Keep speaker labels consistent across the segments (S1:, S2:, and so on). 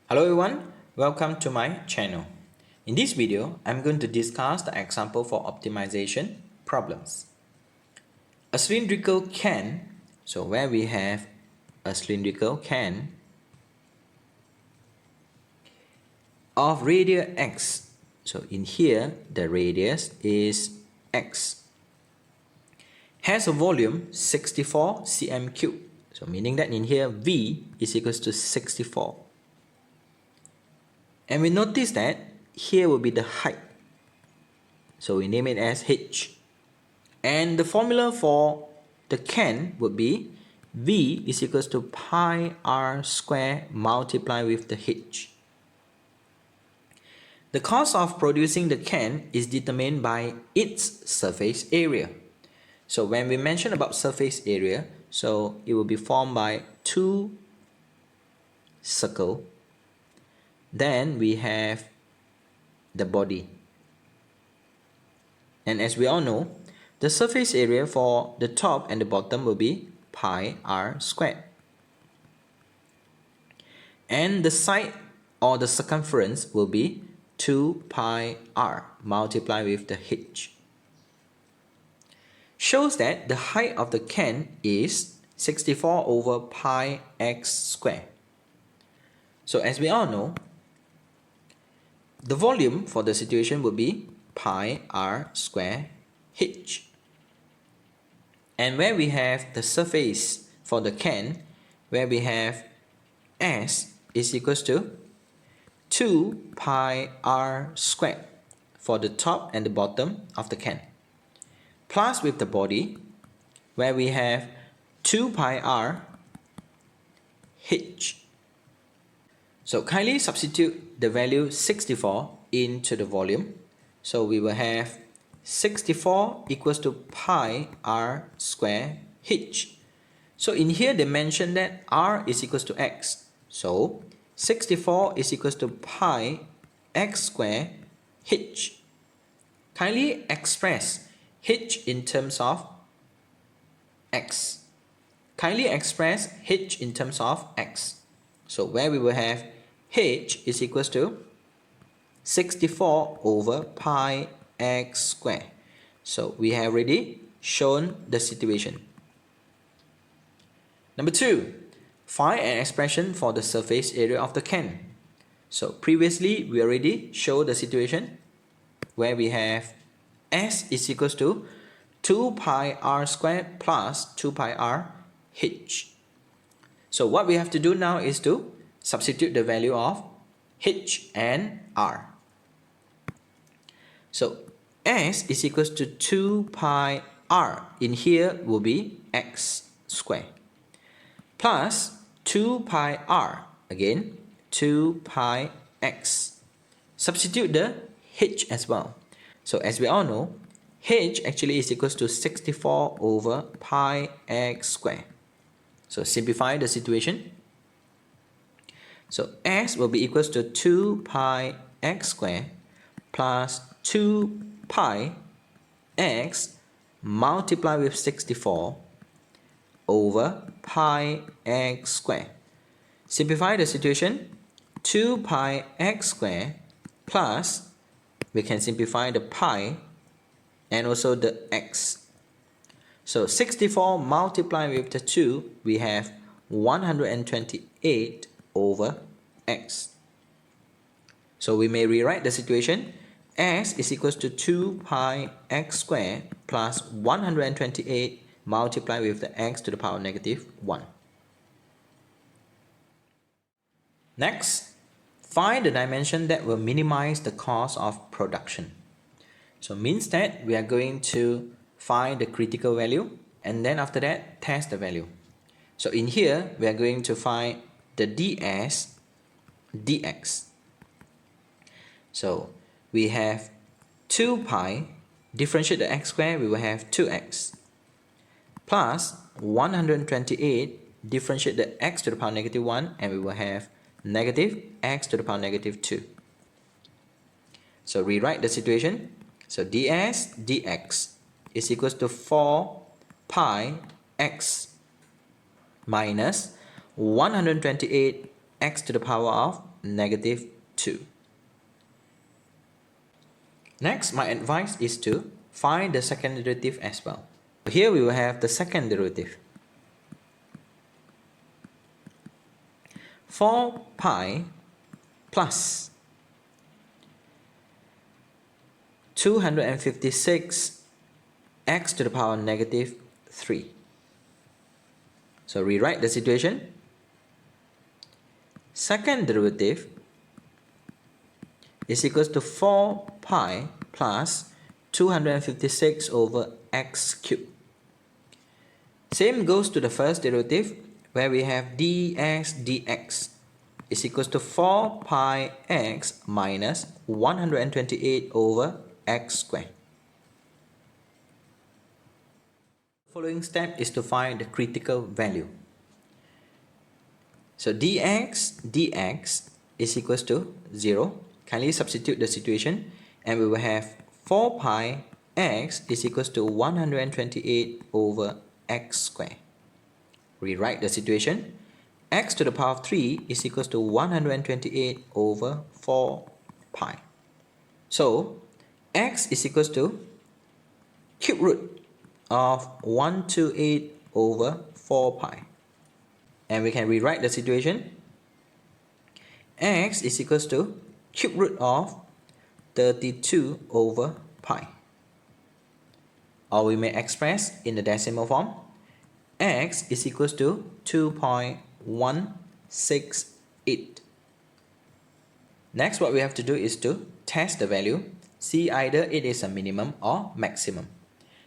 S1: Hello everyone, welcome to my channel. In this video, I'm going to discuss the example for optimization problems. A cylindrical can, so where we have a cylindrical can of radius x, so in here the radius is x, has a volume 64 cm cubed, so meaning that in here V is equals to 64. And we notice that here will be the height. So we name it as h. And the formula for the can would be V is equals to pi r square multiplied with the h. The cost of producing the can is determined by its surface area. So when we mention about surface area, so it will be formed by two circles. Then we have the body. And as we all know, the surface area for the top and the bottom will be pi r squared. And the side or the circumference will be 2 pi r multiplied with the h. Shows that the height of the can is 64 over pi x squared. So as we all know, the volume for the situation would be pi r square h. And where we have the surface for the can, where we have S is equals to 2 pi r squared for the top and the bottom of the can, plus with the body, where we have 2 pi r h. So kindly substitute the value 64 into the volume. So we will have 64 equals to pi r square h. So in here they mentioned that r is equals to x. So 64 is equals to pi x square h. Kindly express h in terms of x. Kindly express h in terms of x. So where we will have h is equals to 64 over pi x squared. So we have already shown the situation. Number 2, find an expression for the surface area of the can. So previously we already showed the situation where we have S is equals to 2 pi r squared plus 2 pi r h. So what we have to do now is to substitute the value of h and r. So S is equals to 2 pi r, in here will be x squared, plus 2 pi r, again 2 pi x. Substitute the h as well. So as we all know, h actually is equals to 64 over pi x squared. So simplify the situation. So s will be equals to 2 pi x squared plus 2 pi x multiplied with 64 over pi x squared. Simplify the situation. 2 pi x squared plus, we can simplify the pi and also the x. So 64 multiplied with the 2, we have 128 over x. So we may rewrite the situation. S is equals to 2 pi x squared plus 128 multiplied with the x to the power negative 1. Next, find the dimension that will minimize the cost of production. So means that we are going to find the critical value and then after that test the value. So in here we are going to find the ds dx. So we have 2 pi, differentiate the x squared, we will have 2x, plus 128, differentiate the x to the power negative 1, and we will have negative x to the power negative 2. So rewrite the situation. So ds dx is equals to 4 pi x minus 128 x to the power of negative 2. Next, my advice is to find the second derivative as well. Here we will have the second derivative. 4 pi plus 256 x to the power negative 3. So rewrite the situation. Second derivative is equals to 4 pi plus 256 over x cubed. Same goes to the first derivative, where we have dx dx is equals to 4 pi x minus 128 over x squared. The following step is to find the critical value. So dx dx is equals to 0. Kindly substitute the situation and we will have 4 pi x is equals to 128 over x squared. Rewrite the situation. X to the power of 3 is equals to 128 over 4 pi. So x is equals to cube root of 128 over 4 pi. And we can rewrite the situation. X is equals to cube root of 32 over pi. Or we may express in the decimal form. X is equals to 2.168. Next, what we have to do is to test the value. See either it is a minimum or maximum.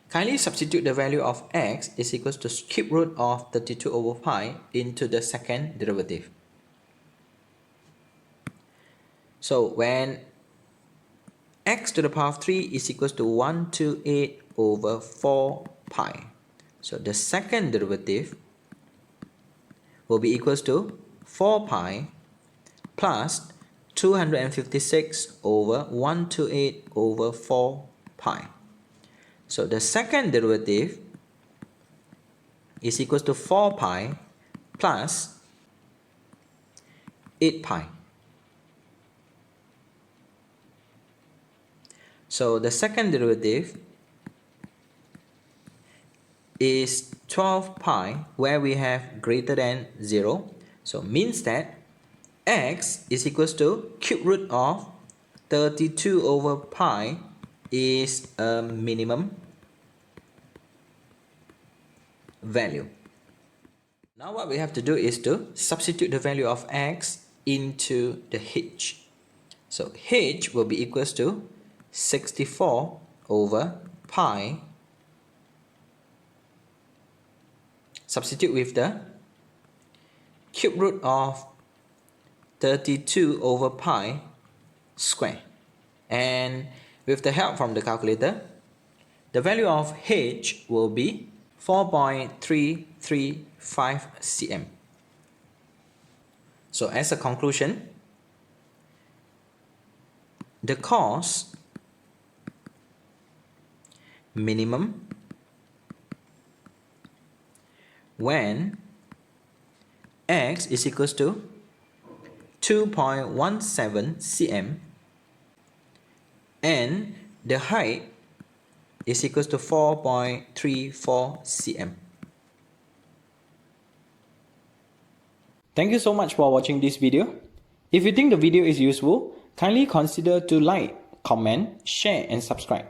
S1: Kindly substitute the value of x is equals to cube root of 32 over pi into the second derivative. So when x to the power of 3 is equals to 128 over 4 pi. So the second derivative will be equals to 4 pi plus 256 over 128 over 4 pi. So the second derivative is equals to 4 pi plus 8 pi. So the second derivative is 12 pi, where we have greater than 0. So means that x is equals to cube root of 32 over pi is a minimum value. Now what we have to do is to substitute the value of x into the h. So h will be equals to 64 over pi. Substitute with the cube root of 32 over pi square. And with the help from the calculator, the value of h will be 4.335 cm. So as a conclusion, the cost minimum when x is equals to 2.17 cm and the height is equals to 4.34 cm. Thank you so much for watching this video. If you think the video is useful, kindly consider to like, comment, share and subscribe.